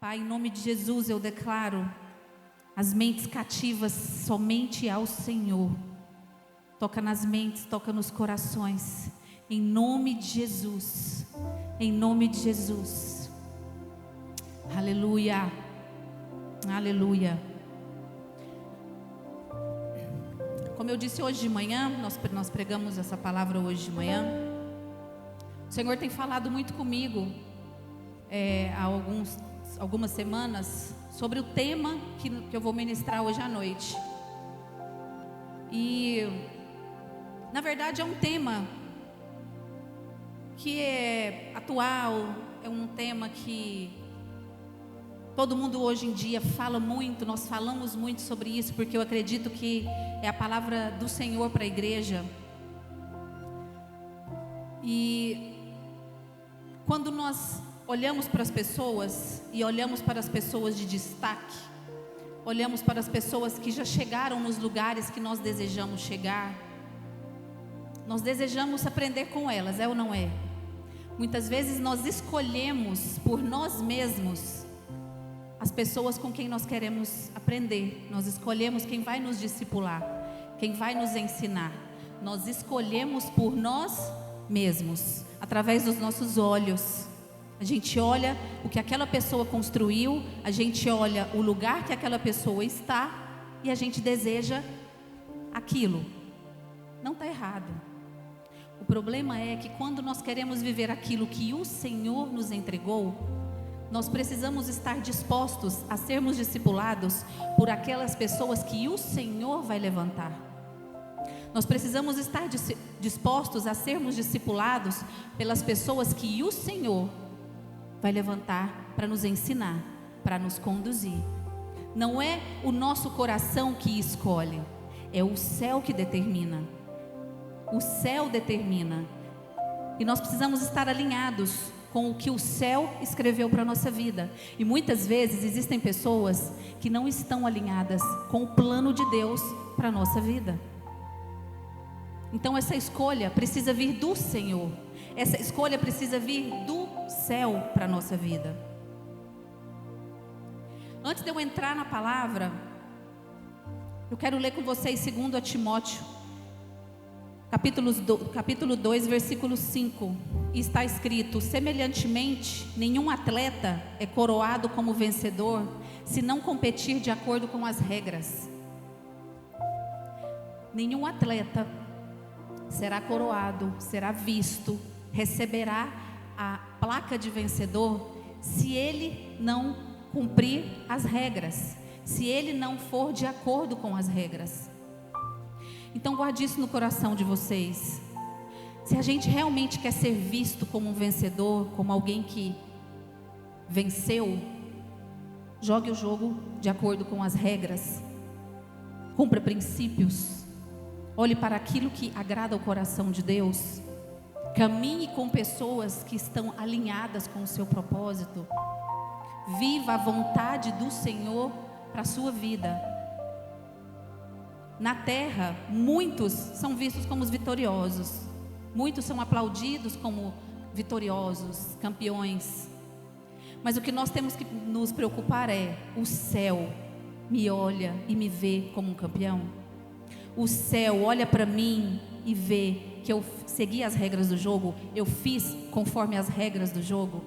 Pai, em nome de Jesus eu declaro as mentes cativas somente ao Senhor. Toca nas mentes, toca nos corações, em nome de Jesus, em nome de Jesus. Aleluia, aleluia. Como eu disse hoje de manhã, nós pregamos essa palavra hoje de manhã. O Senhor tem falado muito comigo há algumas semanas sobre o tema que eu vou ministrar hoje à noite. E na verdade é um tema que é atual, é um tema que todo mundo hoje em dia fala muito, nós falamos muito sobre isso, porque eu acredito que é a palavra do Senhor para a igreja. E quando nós olhamos para as pessoas e olhamos para as pessoas de destaque, olhamos para as pessoas que já chegaram nos lugares que nós desejamos chegar, nós desejamos aprender com elas, é ou não é? Muitas vezes nós escolhemos por nós mesmos as pessoas com quem nós queremos aprender. Nós escolhemos quem vai nos discipular, quem vai nos ensinar. Nós escolhemos por nós mesmos, através dos nossos olhos. A gente olha o que aquela pessoa construiu, a gente olha o lugar que aquela pessoa está e a gente deseja aquilo. Não está errado. O problema é que quando nós queremos viver aquilo que o Senhor nos entregou, nós precisamos estar dispostos a sermos discipulados por aquelas pessoas que o Senhor vai levantar. Nós precisamos estar dispostos a sermos discipulados pelas pessoas que o Senhor vai levantar para nos ensinar, para nos conduzir. Não é o nosso coração que escolhe, é o céu que determina. O céu determina. E nós precisamos estar alinhados com o que o céu escreveu para a nossa vida. E muitas vezes existem pessoas que não estão alinhadas com o plano de Deus para a nossa vida. Então essa escolha precisa vir do Senhor. Essa escolha precisa vir do céu para a nossa vida. Antes de eu entrar na palavra, eu quero ler com vocês 2 Timóteo, capítulo 2, versículo 5. E está escrito: semelhantemente, nenhum atleta é coroado como vencedor se não competir de acordo com as regras. Nenhum atleta será coroado, será visto, receberá a placa de vencedor se ele não cumprir as regras, se ele não for de acordo com as regras. Então guarde isso no coração de vocês. Se a gente realmente quer ser visto como um vencedor, como alguém que venceu, jogue o jogo de acordo com as regras, cumpra princípios, olhe para aquilo que agrada ao coração de Deus, caminhe com pessoas que estão alinhadas com o seu propósito, viva a vontade do Senhor para a sua vida. Na terra, muitos são vistos como os vitoriosos, muitos são aplaudidos como vitoriosos, campeões. Mas o que nós temos que nos preocupar é: o céu me olha e me vê como um campeão? O céu olha para mim e vê que eu segui as regras do jogo, eu fiz conforme as regras do jogo?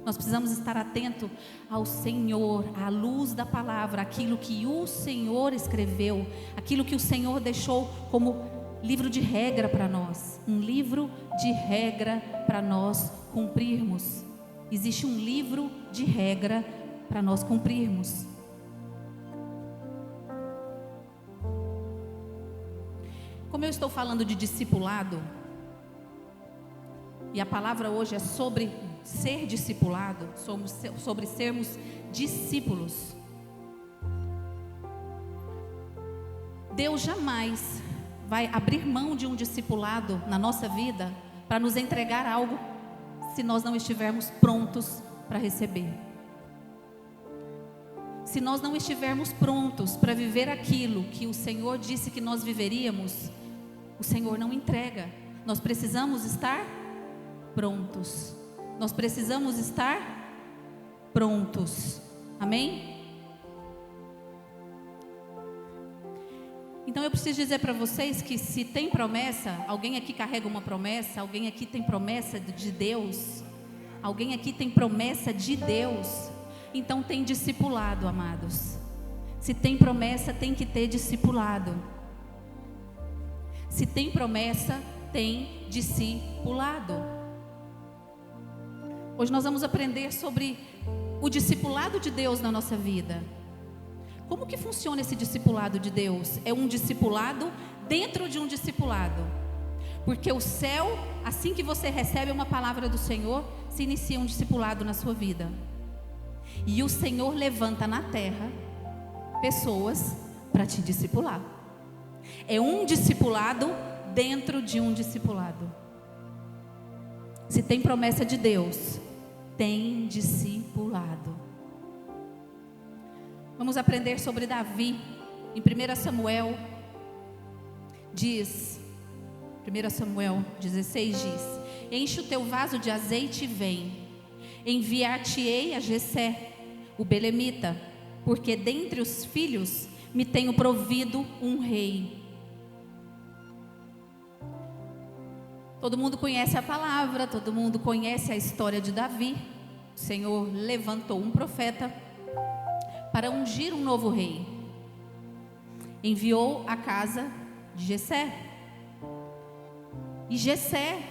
Nós precisamos estar atentos ao Senhor, à luz da palavra, aquilo que o Senhor escreveu, aquilo que o Senhor deixou como livro de regra para nós, um livro de regra para nós cumprirmos. Existe um livro de regra para nós cumprirmos. Como eu estou falando de discipulado, e a palavra hoje é sobre ser discipulado, sobre sermos discípulos, Deus jamais vai abrir mão de um discipulado na nossa vida para nos entregar algo se nós não estivermos prontos para receber. Se nós não estivermos prontos para viver aquilo que o Senhor disse que nós viveríamos, o Senhor não entrega. Nós precisamos estar prontos. Nós precisamos estar prontos. Amém? Então eu preciso dizer para vocês que se tem promessa, alguém aqui carrega uma promessa, alguém aqui tem promessa de Deus, alguém aqui tem promessa de Deus, então tem discipulado, amados. Se tem promessa, tem que ter discipulado. Se tem promessa, tem discipulado. Hoje nós vamos aprender sobre o discipulado de Deus na nossa vida. Como que funciona esse discipulado de Deus? É um discipulado dentro de um discipulado. Porque o céu, assim que você recebe uma palavra do Senhor, se inicia um discipulado na sua vida. E o Senhor levanta na terra pessoas para te discipular. É um discipulado dentro de um discipulado. Se tem promessa de Deus, tem discipulado. Vamos aprender sobre Davi. Em 1 Samuel diz, 1 Samuel 16 diz: enche o teu vaso de azeite e vem, enviar-te-ei a Jessé, o belemita, porque dentre os filhos me tenho provido um rei. Todo mundo conhece a palavra, todo mundo conhece a história de Davi. O Senhor levantou um profeta para ungir um novo rei. Enviou a casa de Jessé. E Jessé,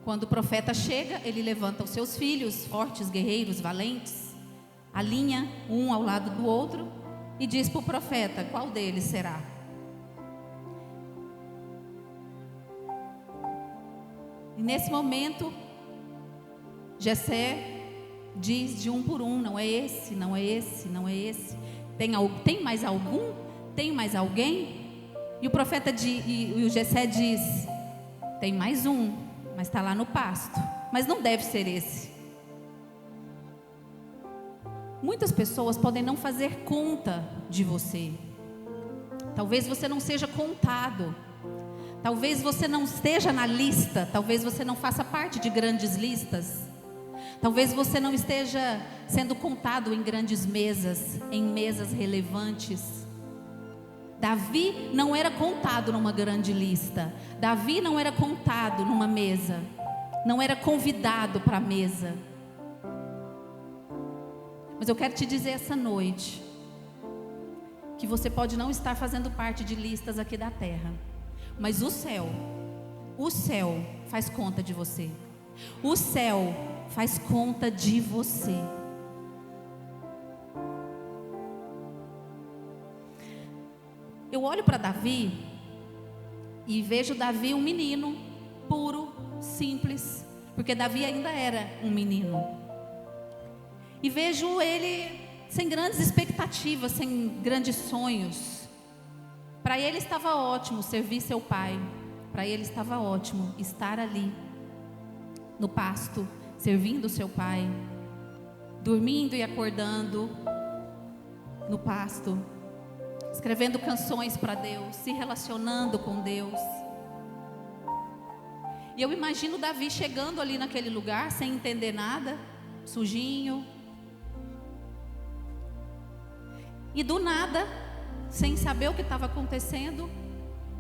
quando o profeta chega, ele levanta os seus filhos, fortes, guerreiros, valentes, alinha um ao lado do outro e diz para o profeta qual deles será. E nesse momento, Jessé diz de um por um: não é esse, não é esse, não é esse. Tem mais algum? Tem mais alguém? E o profeta e o Jessé diz: tem mais um, mas está lá no pasto. Mas não deve ser esse. Muitas pessoas podem não fazer conta de você. Talvez você não seja contado. Talvez você não esteja na lista. Talvez você não faça parte de grandes listas. Talvez você não esteja sendo contado em grandes mesas, em mesas relevantes. Davi não era contado numa grande lista. Davi não era contado numa mesa. Não era convidado para a mesa. Mas eu quero te dizer essa noite que você pode não estar fazendo parte de listas aqui da terra, mas o céu faz conta de você. O céu faz conta de você. Eu olho para Davi e vejo Davi um menino puro, simples, porque Davi ainda era um menino. E vejo ele sem grandes expectativas, sem grandes sonhos. Para ele estava ótimo servir seu pai. Para ele estava ótimo estar ali no pasto, servindo seu pai, dormindo e acordando no pasto, escrevendo canções para Deus, se relacionando com Deus. E eu imagino Davi chegando ali naquele lugar sem entender nada, sujinho. E do nada, sem saber o que estava acontecendo,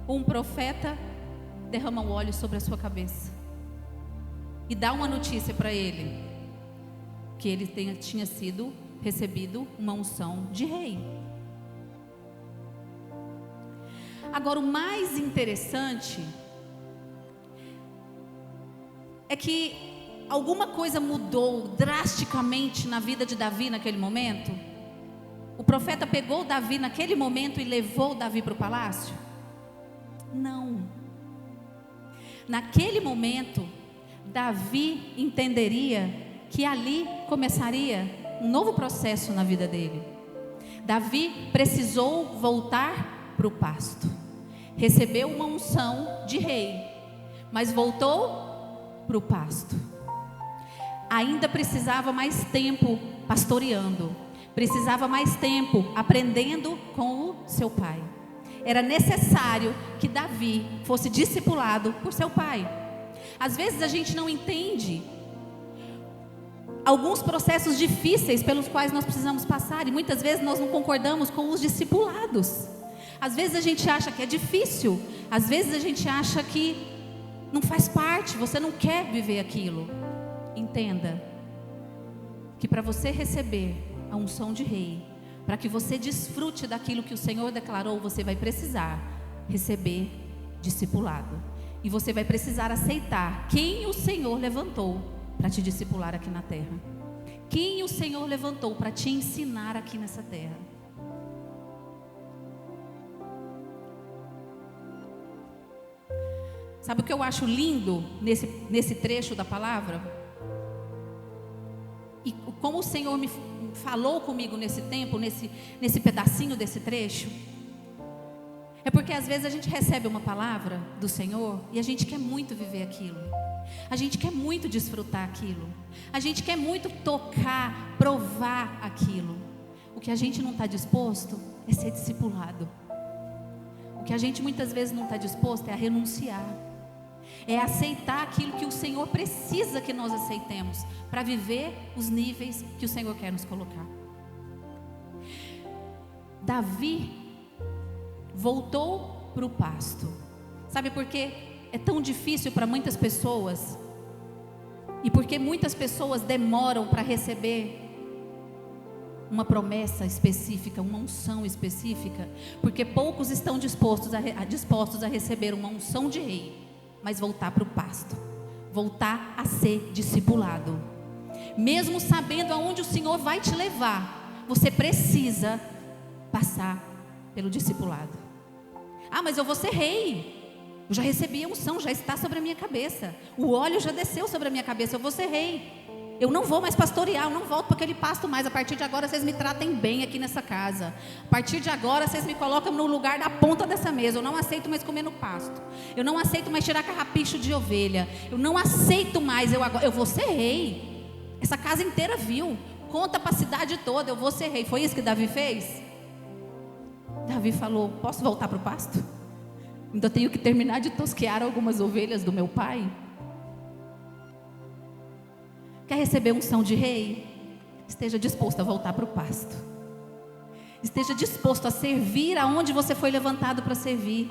um profeta derrama um óleo sobre a sua cabeça e dá uma notícia para ele, que ele tinha sido recebido uma unção de rei. Agora, o mais interessante é que alguma coisa mudou drasticamente na vida de Davi naquele momento. O profeta pegou Davi naquele momento e levou Davi para o palácio? Não. Naquele momento, Davi entenderia que ali começaria um novo processo na vida dele. Davi precisou voltar para o pasto. Recebeu uma unção de rei, mas voltou para o pasto. Ainda precisava mais tempo pastoreando. Precisava mais tempo aprendendo com o seu pai. Era necessário que Davi fosse discipulado por seu pai. Às vezes a gente não entende alguns processos difíceis pelos quais nós precisamos passar, e muitas vezes nós não concordamos com os discipulados. Às vezes a gente acha que é difícil, às vezes a gente acha que não faz parte, você não quer viver aquilo. Entenda que para você receber a unção de rei, para que você desfrute daquilo que o Senhor declarou, você vai precisar receber discipulado. E você vai precisar aceitar quem o Senhor levantou para te discipular aqui na terra. Quem o Senhor levantou para te ensinar aqui nessa terra. Sabe o que eu acho lindo nesse trecho da palavra? E como o Senhor me falou comigo nesse tempo, nesse pedacinho desse trecho? É porque às vezes a gente recebe uma palavra do Senhor e a gente quer muito viver aquilo. A gente quer muito desfrutar aquilo. A gente quer muito tocar, provar aquilo. O que a gente não está disposto é ser discipulado. O que a gente muitas vezes não está disposto é a renunciar. É aceitar aquilo que o Senhor precisa que nós aceitemos para viver os níveis que o Senhor quer nos colocar. Davi voltou para o pasto. Sabe por quê? É tão difícil para muitas pessoas, e porque muitas pessoas demoram para receber uma promessa específica, uma unção específica, porque poucos estão dispostos a receber uma unção de rei, mas voltar para o pasto, voltar a ser discipulado. Mesmo sabendo aonde o Senhor vai te levar, você precisa passar pelo discipulado. Ah, mas eu vou ser rei. Eu já recebi a unção, já está sobre a minha cabeça. O óleo já desceu sobre a minha cabeça. Eu vou ser rei. Eu não vou mais pastorear, eu não volto para aquele pasto mais. A partir de agora vocês me tratem bem aqui nessa casa. A partir de agora vocês me colocam no lugar da ponta dessa mesa. Eu não aceito mais comer no pasto. Eu não aceito mais tirar carrapicho de ovelha. Eu não aceito mais. Eu vou ser rei. Essa casa inteira viu. Conta para a cidade toda. Eu vou ser rei. Foi isso que Davi fez? Davi falou: posso voltar para o pasto? Ainda tenho que terminar de tosquear algumas ovelhas do meu pai. Quer receber unção de rei? Esteja disposto a voltar para o pasto. Esteja disposto a servir aonde você foi levantado para servir.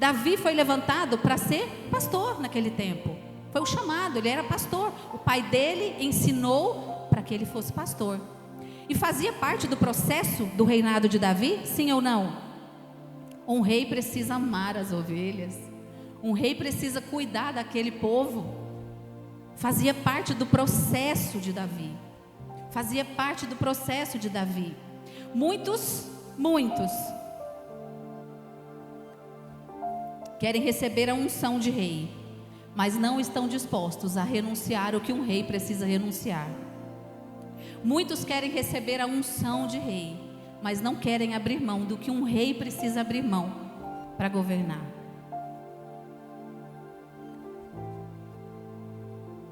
Davi foi levantado para ser pastor naquele tempo. Foi o chamado, ele era pastor. O pai dele ensinou para que ele fosse pastor. E fazia parte do processo do reinado de Davi, sim ou não? Um rei precisa amar as ovelhas. Um rei precisa cuidar daquele povo. Fazia parte do processo de Davi. Fazia parte do processo de Davi. Muitos querem receber a unção de rei, mas não estão dispostos a renunciar o que um rei precisa renunciar. Muitos querem receber a unção de rei, mas não querem abrir mão do que um rei precisa abrir mão para governar.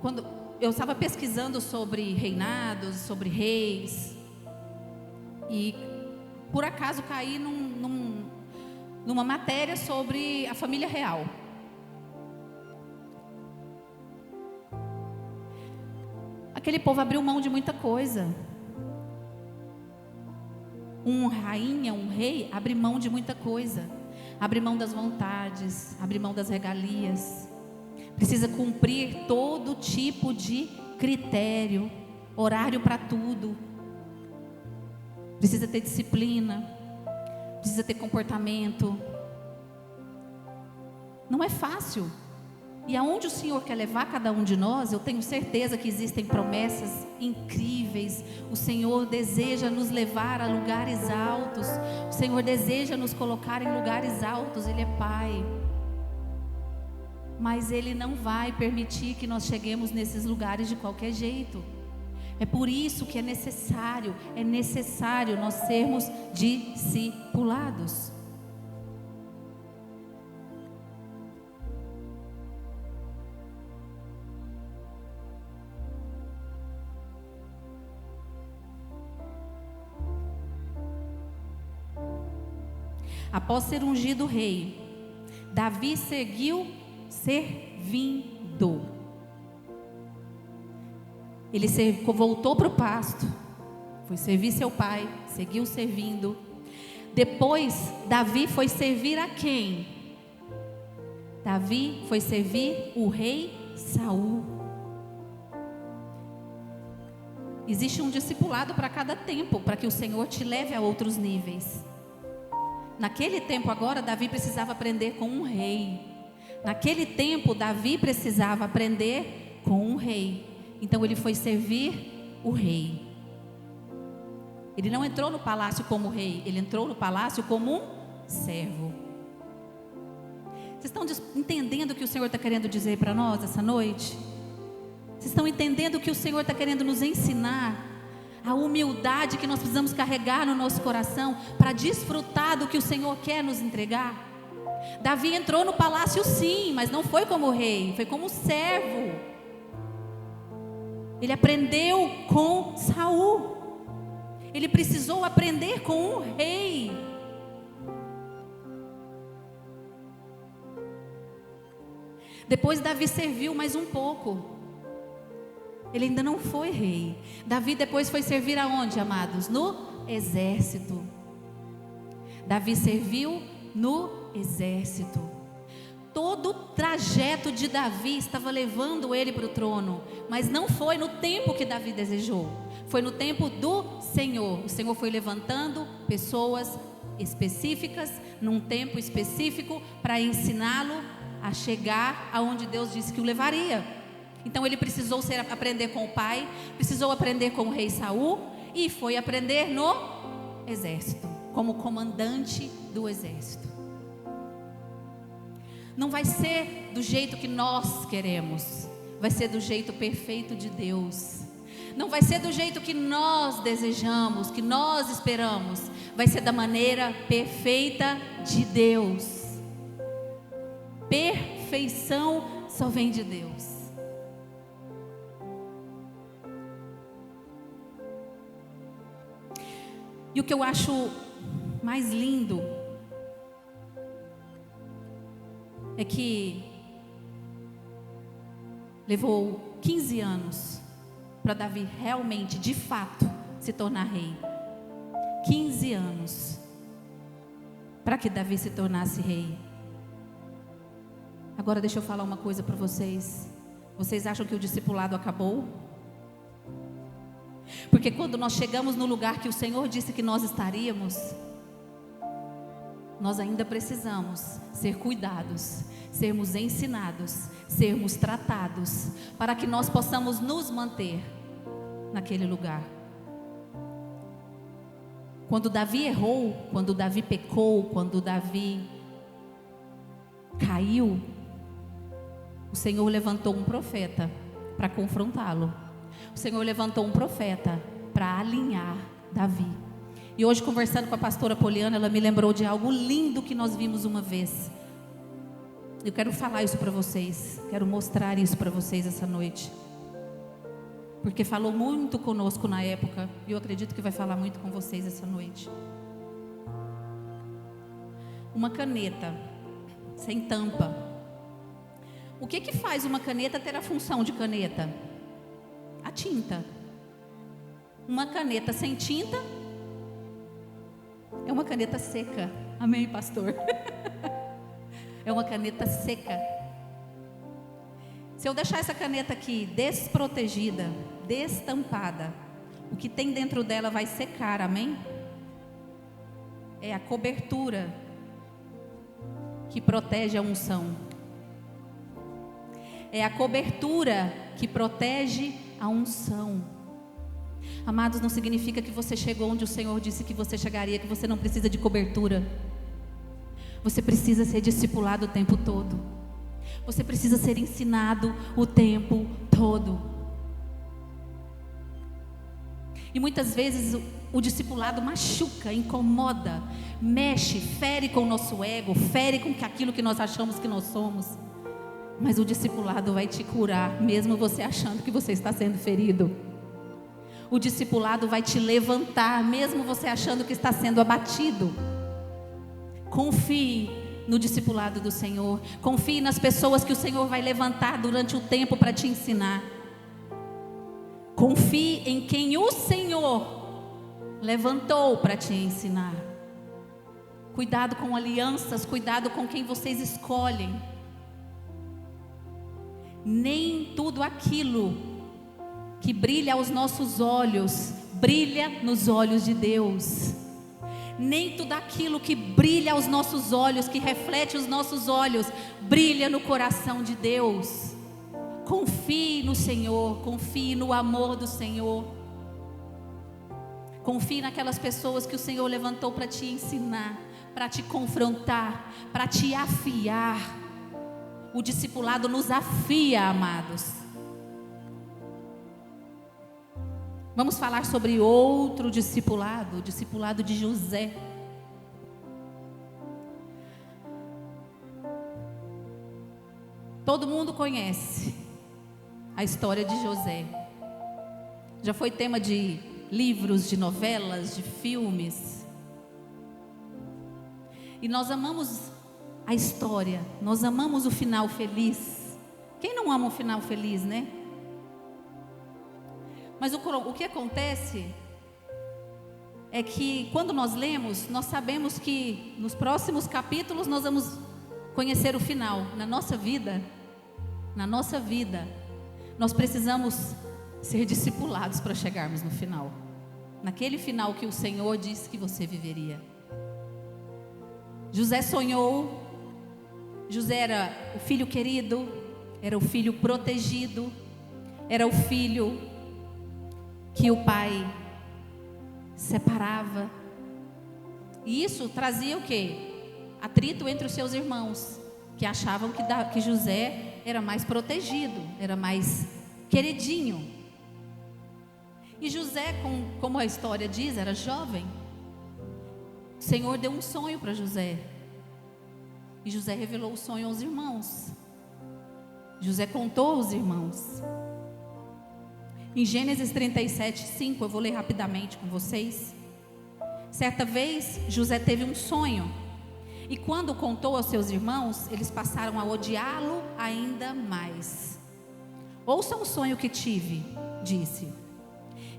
Quando eu estava pesquisando sobre reinados, sobre reis, e por acaso caí numa matéria sobre a família real. Aquele povo abriu mão de muita coisa. Um rainha, um rei, abre mão de muita coisa. Abre mão das vontades, abre mão das regalias. Precisa cumprir todo tipo de critério, horário para tudo. Precisa ter disciplina, precisa ter comportamento. Não é fácil. E aonde o Senhor quer levar cada um de nós, eu tenho certeza que existem promessas incríveis. O Senhor deseja nos levar a lugares altos. O Senhor deseja nos colocar em lugares altos. Ele é Pai. Mas Ele não vai permitir que nós cheguemos nesses lugares de qualquer jeito. É por isso que é necessário nós sermos discipulados. Após ser ungido rei, Davi seguiu servindo. Ele voltou para o pasto, foi servir seu pai, seguiu servindo. Depois, Davi foi servir a quem? Davi foi servir o rei Saul. Existe um discipulado para cada tempo, para que o Senhor te leve a outros níveis. Naquele tempo agora, Davi precisava aprender com um rei. Naquele tempo, Davi precisava aprender com um rei. Então ele foi servir o rei. Ele não entrou no palácio como rei, ele entrou no palácio como um servo. Vocês estão entendendo o que o Senhor está querendo dizer para nós essa noite? Vocês estão entendendo o que o Senhor está querendo nos ensinar? A humildade que nós precisamos carregar no nosso coração para desfrutar do que o Senhor quer nos entregar. Davi entrou no palácio sim, mas não foi como rei, foi como servo. Ele aprendeu com Saul. Ele precisou aprender com um rei. Depois Davi serviu mais um pouco. Ele ainda não foi rei. Davi depois foi servir aonde, amados? No exército. Davi serviu no exército. Todo o trajeto de Davi estava levando ele para o trono, mas não foi no tempo que Davi desejou. Foi no tempo do Senhor. O Senhor foi levantando pessoas específicas, num tempo específico, para ensiná-lo a chegar aonde Deus disse que o levaria. Então ele precisou aprender com o pai, precisou aprender com o rei Saul e foi aprender no exército, como comandante do exército. Não vai ser do jeito que nós queremos, vai ser do jeito perfeito de Deus. Não vai ser do jeito que nós desejamos, que nós esperamos, vai ser da maneira perfeita de Deus. Perfeição só vem de Deus. E o que eu acho mais lindo é que levou 15 anos para Davi realmente, de fato, se tornar rei. 15 anos para que Davi se tornasse rei. Agora deixa eu falar uma coisa para vocês. Vocês acham que o discipulado acabou? Porque quando nós chegamos no lugar que o Senhor disse que nós estaríamos, nós ainda precisamos ser cuidados, sermos ensinados, sermos tratados, para que nós possamos nos manter naquele lugar. Quando Davi errou, quando Davi pecou, quando Davi caiu, o Senhor levantou um profeta para confrontá-lo. O Senhor levantou um profeta para alinhar Davi. E hoje, conversando com a pastora Poliana, ela me lembrou de algo lindo que nós vimos uma vez. Eu quero falar isso para vocês, quero mostrar isso para vocês essa noite, porque falou muito conosco na época, e eu acredito que vai falar muito com vocês essa noite. Uma caneta sem tampa. O que faz uma caneta ter a função de caneta? A tinta. Uma caneta sem tinta é uma caneta seca. Amém, pastor? É uma caneta seca. Se eu deixar essa caneta aqui desprotegida, destampada, o que tem dentro dela vai secar, amém? É a cobertura que protege a unção. É a cobertura que protege a unção. Amados, não significa que você chegou onde o Senhor disse que você chegaria, que você não precisa de cobertura. Você precisa ser discipulado o tempo todo. Você precisa ser ensinado o tempo todo. E muitas vezes o discipulado machuca, incomoda, mexe, fere com o nosso ego, fere com aquilo que nós achamos que nós somos. Mas o discipulado vai te curar, mesmo você achando que você está sendo ferido. O discipulado vai te levantar, mesmo você achando que está sendo abatido. Confie no discipulado do Senhor. Confie nas pessoas que o Senhor vai levantar durante o tempo para te ensinar. Confie em quem o Senhor levantou para te ensinar. Cuidado com alianças, cuidado com quem vocês escolhem. Nem tudo aquilo que brilha aos nossos olhos, brilha nos olhos de Deus. Nem tudo aquilo que brilha aos nossos olhos, que reflete os nossos olhos, brilha no coração de Deus. Confie no Senhor, confie no amor do Senhor. Confie naquelas pessoas que o Senhor levantou para te ensinar, para te confrontar, para te afiar. O discipulado nos afia, amados. Vamos falar sobre outro discipulado, o discipulado de José. Todo mundo conhece a história de José. Já foi tema de livros, de novelas, de filmes. E nós amamos a história, nós amamos o final feliz. Quem não ama o final feliz, né? Mas o que acontece é que quando nós lemos, nós sabemos que nos próximos capítulos nós vamos conhecer o final. Na nossa vida, nós precisamos ser discipulados para chegarmos no final. Naquele final que o Senhor disse que você viveria. José sonhou. José era o filho querido, era o filho protegido, era o filho que o pai separava. E isso trazia o quê? Atrito entre os seus irmãos, que achavam que José era mais protegido, era mais queridinho. E José, como a história diz, era jovem. O Senhor deu um sonho para José. E José revelou o sonho aos irmãos. José contou aos irmãos. Em Gênesis 37:5, eu vou ler rapidamente com vocês. Certa vez, José teve um sonho. E quando contou aos seus irmãos, eles passaram a odiá-lo ainda mais. Ouçam o sonho que tive, disse.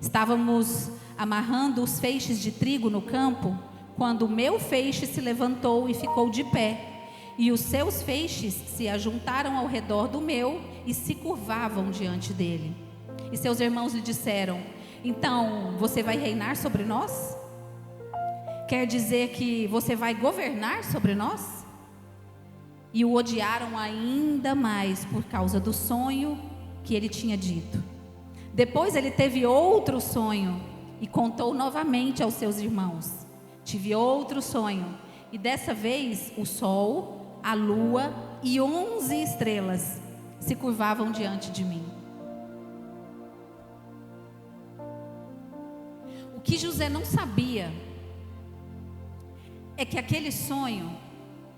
Estávamos amarrando os feixes de trigo no campo, quando o meu feixe se levantou e ficou de pé. E os seus feixes se ajuntaram ao redor do meu e se curvavam diante dele. E seus irmãos lhe disseram: então você vai reinar sobre nós? Quer dizer que você vai governar sobre nós? E o odiaram ainda mais por causa do sonho que ele tinha dito. Depois ele teve outro sonho e contou novamente aos seus irmãos. Tive outro sonho, e dessa vez o sol, a lua e 11 estrelas se curvavam diante de mim. O que José não sabia é que aquele sonho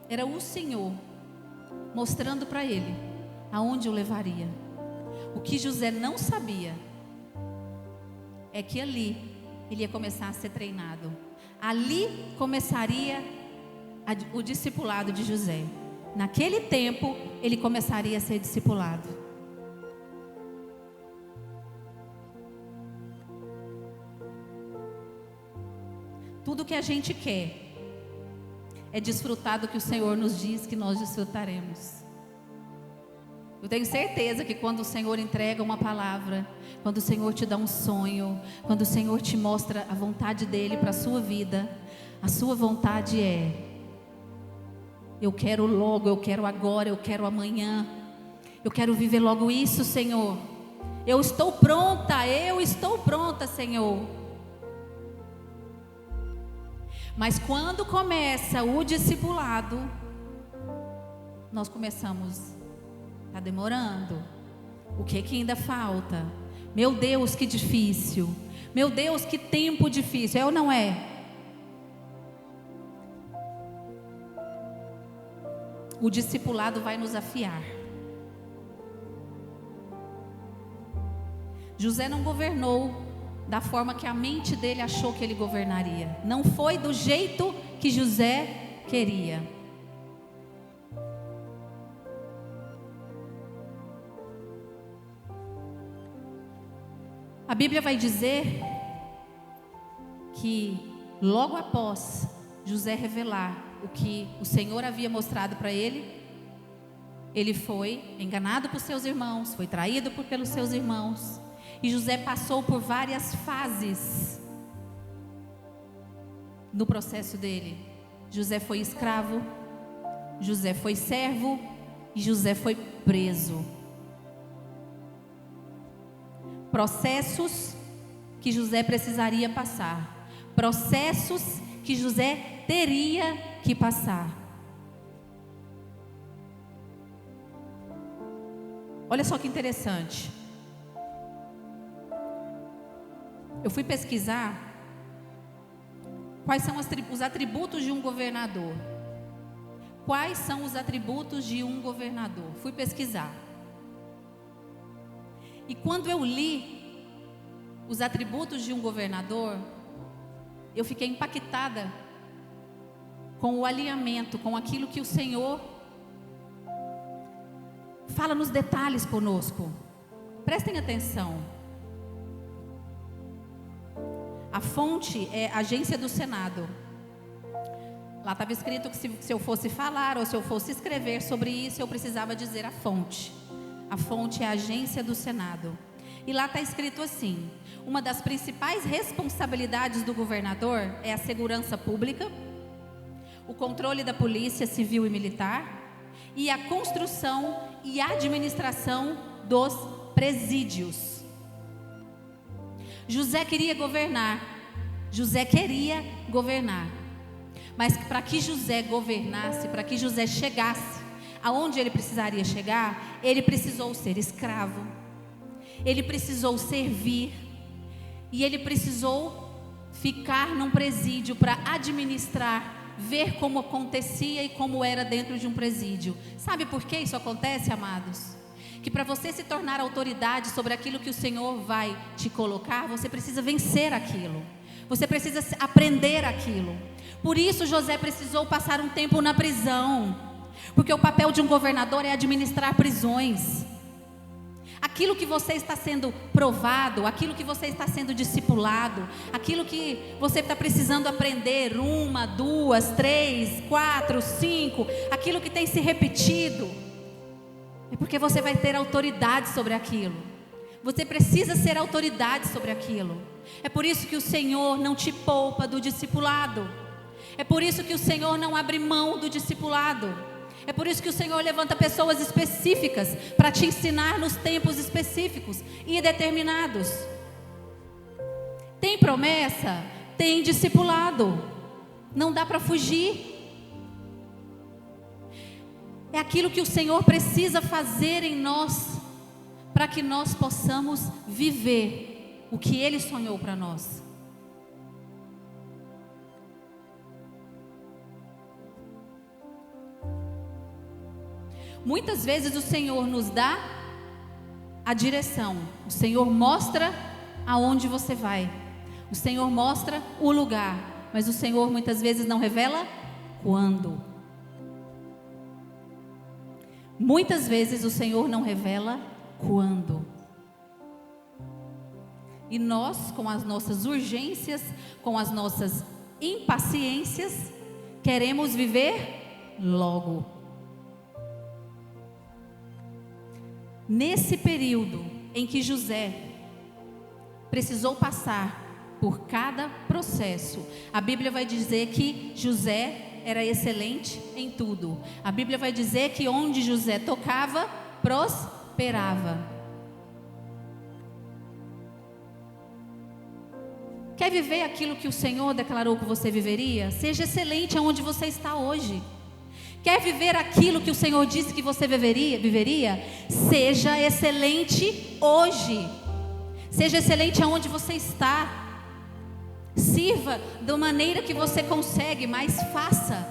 era o Senhor mostrando para ele aonde o levaria. O que José não sabia é que ali ele ia começar a ser treinado. Ali começaria o discipulado de José. Naquele tempo ele começaria a ser discipulado. Tudo que a gente quer é desfrutar do que o Senhor nos diz que nós desfrutaremos. Eu tenho certeza que quando o Senhor entrega uma palavra, quando o Senhor te dá um sonho, quando o Senhor te mostra a vontade dEle para a sua vida, a sua vontade é: eu quero logo, eu quero agora, eu quero amanhã, eu quero viver logo isso, Senhor. Eu estou pronta, Senhor. Mas quando começa o discipulado, nós começamos: está demorando, o que ainda falta? Meu Deus, que difícil. Meu Deus, que tempo difícil. É ou não é? O discipulado vai nos afiar. José não governou da forma que a mente dele achou que ele governaria. Não foi do jeito que José queria. A Bíblia vai dizer que logo após José revelar o que o Senhor havia mostrado para ele, ele foi enganado por seus irmãos, foi traído pelos seus irmãos, e José passou por várias fases no processo dele. José foi escravo, José foi servo e José foi preso. Processos que José precisaria passar, processos que José teria que passar. Olha só que interessante. Eu fui pesquisar quais são os atributos de um governador. Quais são os atributos de um governador? Fui pesquisar. E quando eu li os atributos de um governador, eu fiquei impactada com o alinhamento, com aquilo que o Senhor fala nos detalhes conosco. Prestem atenção. A fonte é a Agência do Senado. Lá estava escrito que se eu fosse falar ou se eu fosse escrever sobre isso, eu precisava dizer a fonte. A fonte é a Agência do Senado. E lá está escrito assim: uma das principais responsabilidades do governador é a segurança pública, o controle da polícia civil e militar e a construção e administração dos presídios. José queria governar, mas para que José governasse, para que José chegasse aonde ele precisaria chegar, ele precisou ser escravo, ele precisou servir, e ele precisou ficar num presídio para administrar, ver como acontecia e como era dentro de um presídio. Sabe por que isso acontece, amados? Que para você se tornar autoridade sobre aquilo que o Senhor vai te colocar, você precisa vencer aquilo, você precisa aprender aquilo. Por isso José precisou passar um tempo na prisão, porque o papel de um governador é administrar prisões. Aquilo que você está sendo provado, aquilo que você está sendo discipulado, aquilo que você está precisando aprender, 1, 2, 3, 4, 5, aquilo que tem se repetido, é porque você vai ter autoridade sobre aquilo. Você precisa ser autoridade sobre aquilo. É por isso que o Senhor não te poupa do discipulado. É por isso que o Senhor não abre mão do discipulado. É por isso que o Senhor levanta pessoas específicas para te ensinar nos tempos específicos e determinados. Tem promessa? Tem discipulado. Não dá para fugir. É aquilo que o Senhor precisa fazer em nós, para que nós possamos viver o que Ele sonhou para nós. Muitas vezes o Senhor nos dá a direção, o Senhor mostra aonde você vai, o Senhor mostra o lugar, mas o Senhor muitas vezes não revela quando. Muitas vezes o Senhor não revela quando. E nós, com as nossas urgências, com as nossas impaciências, queremos viver logo. Nesse período em que José precisou passar por cada processo, a Bíblia vai dizer que José era excelente em tudo. A Bíblia vai dizer que onde José tocava, prosperava. Quer viver aquilo que o Senhor declarou que você viveria? Seja excelente aonde você está hoje. Quer viver aquilo que o Senhor disse que você viveria? Seja excelente hoje. Seja excelente aonde você está. Sirva da maneira que você consegue, mas faça.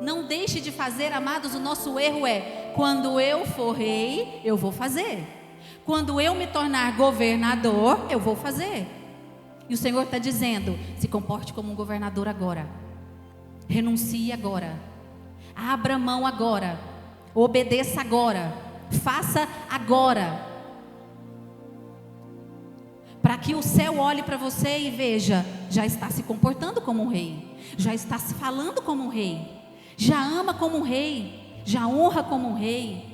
Não deixe de fazer, amados. O nosso erro é: quando eu for rei, eu vou fazer. Quando eu me tornar governador, eu vou fazer. E o Senhor está dizendo: se comporte como um governador agora. Renuncie agora. Abra mão agora, obedeça agora, faça agora, para que o céu olhe para você e veja: já está se comportando como um rei, já está se falando como um rei, já ama como um rei, já honra como um rei.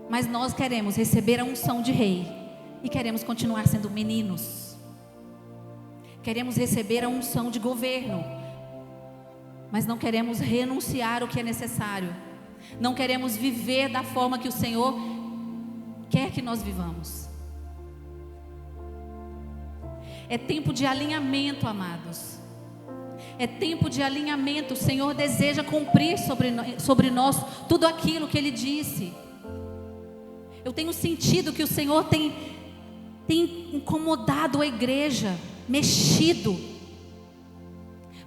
Mas nós queremos receber a unção de rei e queremos continuar sendo meninos. Queremos receber a unção de governo, mas não queremos renunciar o que é necessário. Não queremos viver da forma que o Senhor quer que nós vivamos. É tempo de alinhamento, amados. É tempo de alinhamento. O Senhor deseja cumprir sobre nós tudo aquilo que Ele disse. Eu tenho sentido que o Senhor tem incomodado a igreja, mexido,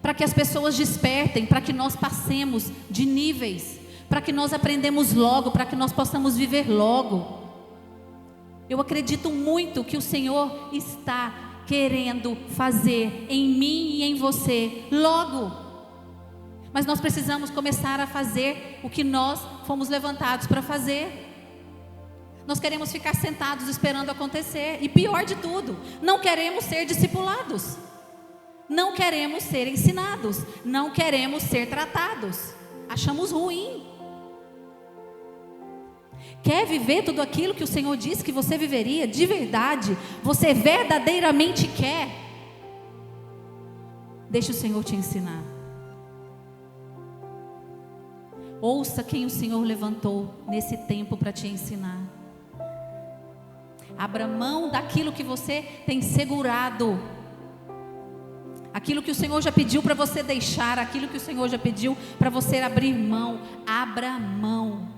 para que as pessoas despertem, para que nós passemos de níveis, para que nós aprendemos logo, para que nós possamos viver logo. Eu acredito muito que o Senhor está querendo fazer em mim e em você logo, mas nós precisamos começar a fazer o que nós fomos levantados para fazer. Nós queremos ficar sentados esperando acontecer, e pior de tudo, não queremos ser discipulados, não queremos ser ensinados, não queremos ser tratados, achamos ruim. Quer viver tudo aquilo que o Senhor disse que você viveria de verdade? Você verdadeiramente quer? Deixa o Senhor te ensinar. Ouça quem o Senhor levantou nesse tempo para te ensinar. Abra mão daquilo que você tem segurado, aquilo que o Senhor já pediu para você deixar, aquilo que o Senhor já pediu para você abrir mão. Abra mão.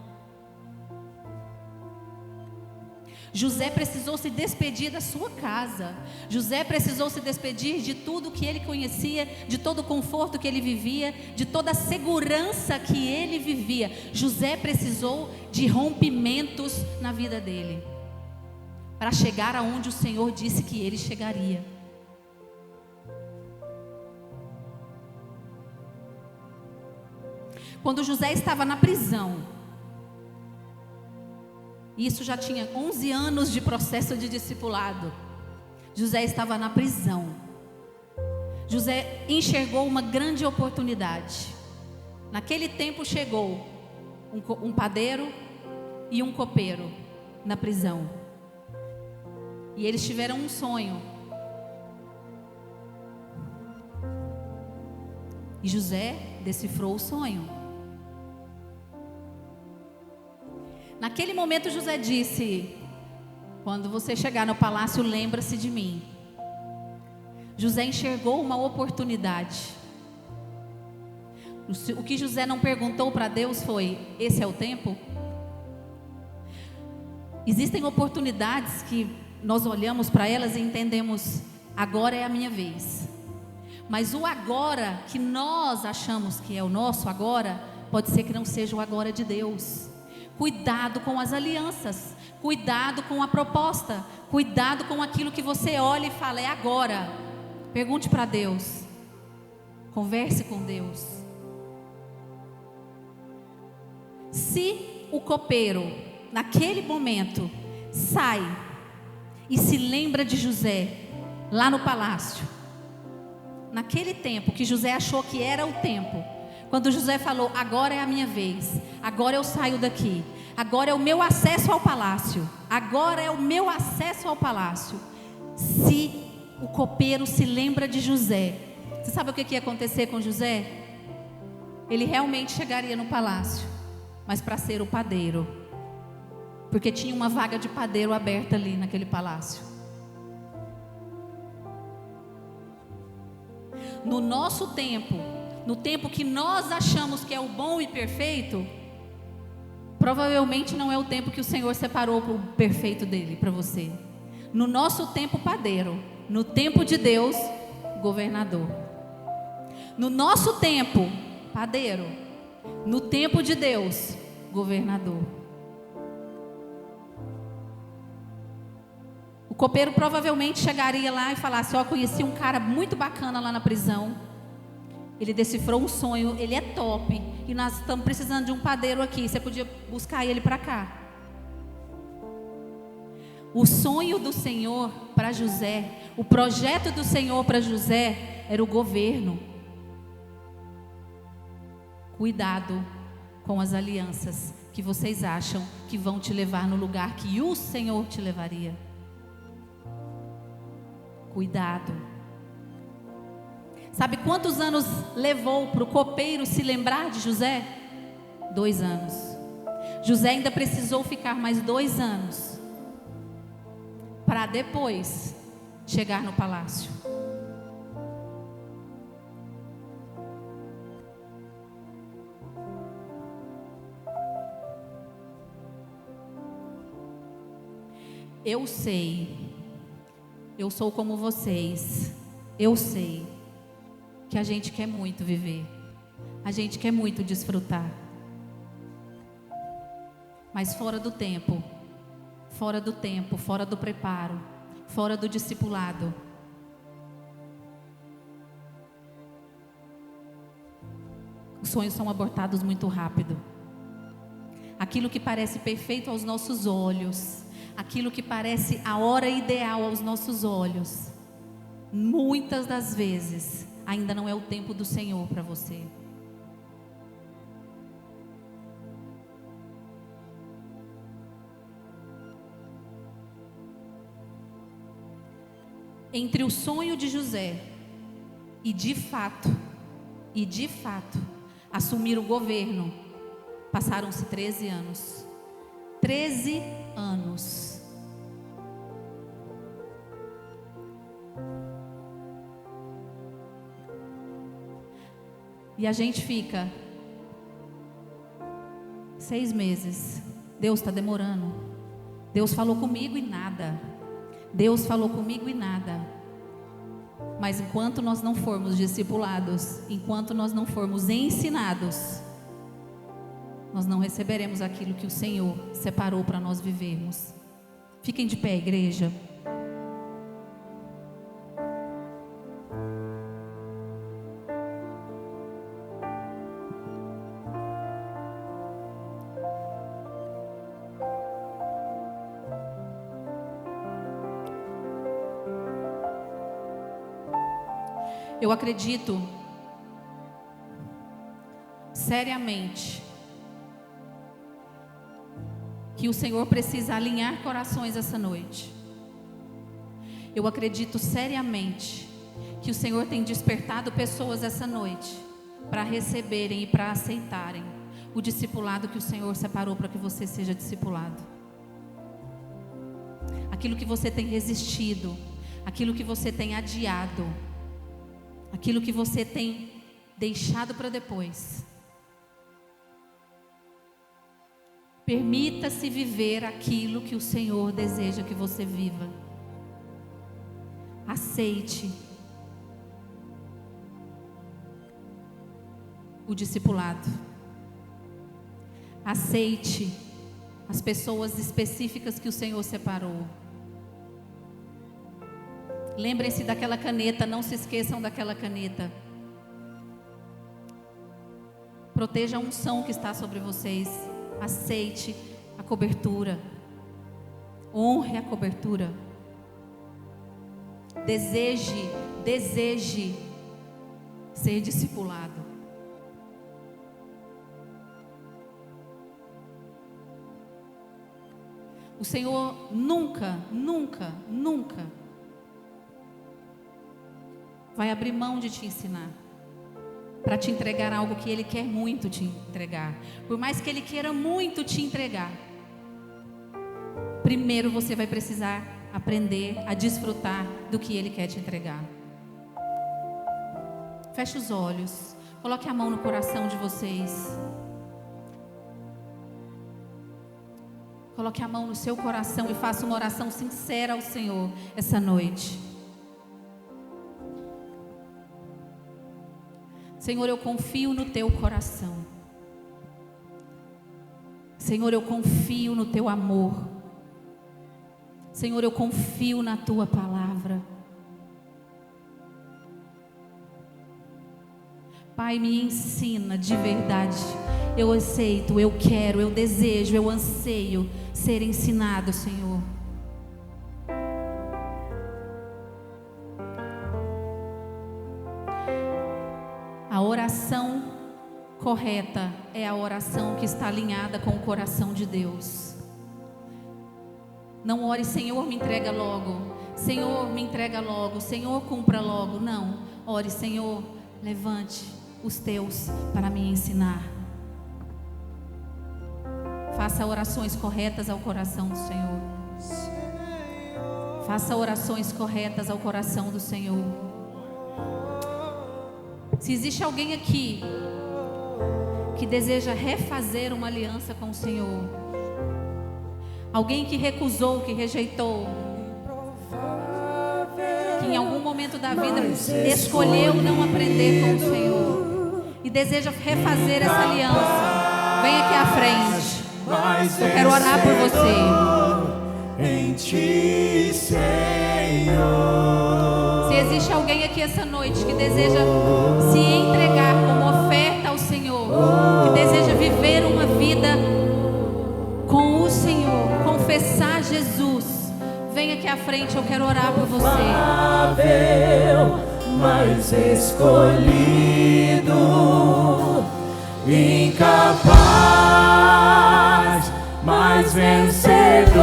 José precisou se despedir da sua casa. José precisou se despedir de tudo que ele conhecia, de todo o conforto que ele vivia, de toda a segurança que ele vivia. José precisou de rompimentos na vida dele, para chegar aonde o Senhor disse que ele chegaria. Quando José estava na prisão, isso já tinha 11 anos de processo de discipulado. José estava na prisão. José enxergou uma grande oportunidade. Naquele tempo chegou um padeiro e um copeiro na prisão. E eles tiveram um sonho. E José decifrou o sonho. Naquele momento José disse: quando você chegar no palácio, lembra-se de mim. José enxergou uma oportunidade. O que José não perguntou para Deus foi: esse é o tempo? Existem oportunidades que nós olhamos para elas e entendemos: agora é a minha vez. Mas o agora que nós achamos que é o nosso agora, pode ser que não seja o agora de Deus. Cuidado com as alianças, cuidado com a proposta, cuidado com aquilo que você olha e fala: é agora. Pergunte para Deus, converse com Deus. Se o copeiro, naquele momento, sai e se lembra de José, lá no palácio, naquele tempo que José achou que era o tempo, quando José falou: agora é a minha vez, agora eu saio daqui, agora é o meu acesso ao palácio, agora é o meu acesso ao palácio. Se o copeiro se lembra de José, você sabe o que ia acontecer com José? Ele realmente chegaria no palácio, mas para ser o padeiro, porque tinha uma vaga de padeiro aberta ali naquele palácio. No nosso tempo, no tempo que nós achamos que é o bom e perfeito, provavelmente não é o tempo que o Senhor separou para o perfeito dele, para você. No nosso tempo, padeiro. No tempo de Deus, governador. No nosso tempo, padeiro. No tempo de Deus, governador. O copeiro provavelmente chegaria lá e falasse: ó, conheci um cara muito bacana lá na prisão. Ele decifrou um sonho, ele é top, e nós estamos precisando de um padeiro aqui, você podia buscar ele para cá. O sonho do Senhor para José, o projeto do Senhor para José era o governo. Cuidado com as alianças que vocês acham que vão te levar no lugar que o Senhor te levaria. Cuidado. Sabe quantos anos levou para o copeiro se lembrar de José? 2 anos. José ainda precisou ficar mais 2 anos para depois chegar no palácio. Eu sei, eu sou como vocês, eu sei que a gente quer muito viver, a gente quer muito desfrutar, mas fora do tempo, fora do preparo, fora do discipulado, os sonhos são abortados muito rápido. Aquilo que parece perfeito aos nossos olhos, aquilo que parece a hora ideal aos nossos olhos, muitas das vezes ainda não é o tempo do Senhor para você. Entre o sonho de José e de fato, assumir o governo, passaram-se 13 anos. 13 anos. E a gente fica 6 meses. Deus está demorando. Deus falou comigo e nada. Deus falou comigo e nada. Mas enquanto nós não formos discipulados, enquanto nós não formos ensinados, nós não receberemos aquilo que o Senhor separou para nós vivermos. Fiquem de pé, igreja. Eu acredito seriamente que o Senhor precisa alinhar corações essa noite. Eu acredito seriamente que o Senhor tem despertado pessoas essa noite para receberem e para aceitarem o discipulado que o Senhor separou para que você seja discipulado. Aquilo que você tem resistido, aquilo que você tem adiado, aquilo que você tem deixado para depois. Permita-se viver aquilo que o Senhor deseja que você viva. Aceite o discipulado. Aceite as pessoas específicas que o Senhor separou. Lembrem-se daquela caneta, não se esqueçam daquela caneta. Proteja a unção que está sobre vocês. Aceite a cobertura. Honre a cobertura. Deseje ser discipulado. O Senhor nunca vai abrir mão de te ensinar, para te entregar algo que Ele quer muito te entregar. Por mais que Ele queira muito te entregar, primeiro você vai precisar aprender a desfrutar do que Ele quer te entregar. Feche os olhos, coloque a mão no coração de vocês. Coloque a mão no seu coração e faça uma oração sincera ao Senhor essa noite. Senhor, eu confio no teu coração. Senhor, eu confio no teu amor. Senhor, eu confio na tua palavra. Pai, me ensina de verdade. Eu aceito, eu quero, eu desejo, eu anseio ser ensinado, Senhor. oração correta é a oração que está alinhada com o coração de Deus. Não ore, Senhor, me entrega logo. Senhor, me entrega logo. Senhor, cumpra logo. Não. Ore, Senhor, levante os teus para me ensinar. Faça orações corretas ao coração do Senhor. Faça orações corretas ao coração do Senhor. Se existe alguém aqui que deseja refazer uma aliança com o Senhor, alguém que recusou, que rejeitou, que em algum momento da vida escolheu não aprender com o Senhor e deseja refazer essa aliança, vem aqui à frente. Eu quero orar por você. Em ti, Senhor. Se existe alguém aqui essa noite que deseja se entregar como oferta ao Senhor, que deseja viver uma vida com o Senhor, confessar Jesus, vem aqui à frente, eu quero orar por você. Mas escolhido, incapaz, mas vencedor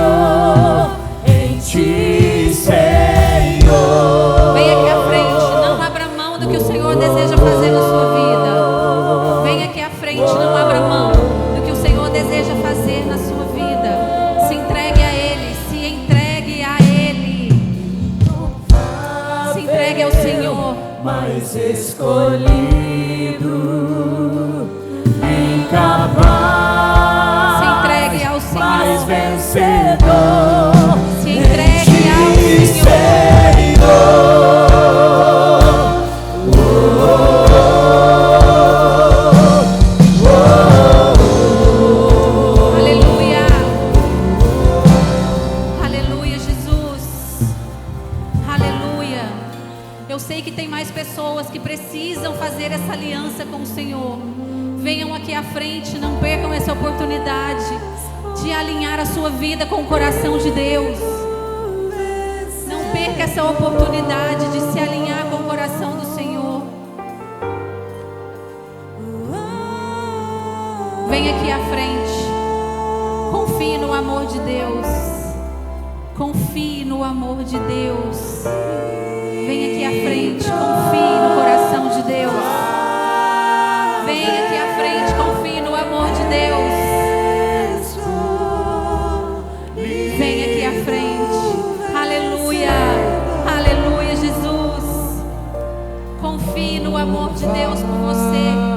em ti, Senhor. Vem aqui à frente, não abra mão do que o Senhor deseja fazer na sua vida. Vem aqui à frente, não abra mão do que o Senhor deseja fazer na sua vida. Se entregue a Ele, se entregue a Ele. Se entregue ao Senhor. Mas escolhido, incapaz, se entregue ao Senhor. Mas vencedor, se entregue ao Senhor. Aleluia. Aleluia, Jesus. Aleluia. Eu sei que tem mais pessoas que precisam fazer essa aliança com o Senhor. Venham aqui à frente, não percam essa oportunidade de alinhar a sua vida com o coração de Deus. Não perca essa oportunidade de se alinhar com o coração do Senhor. Venha aqui à frente. Confie no amor de Deus. Confie no amor de Deus. Venha aqui à frente, confie no coração de Deus. Venha aqui à frente, confie no amor de Deus. Venha aqui à frente. Aleluia, aleluia, Jesus. Confie no amor de Deus por você.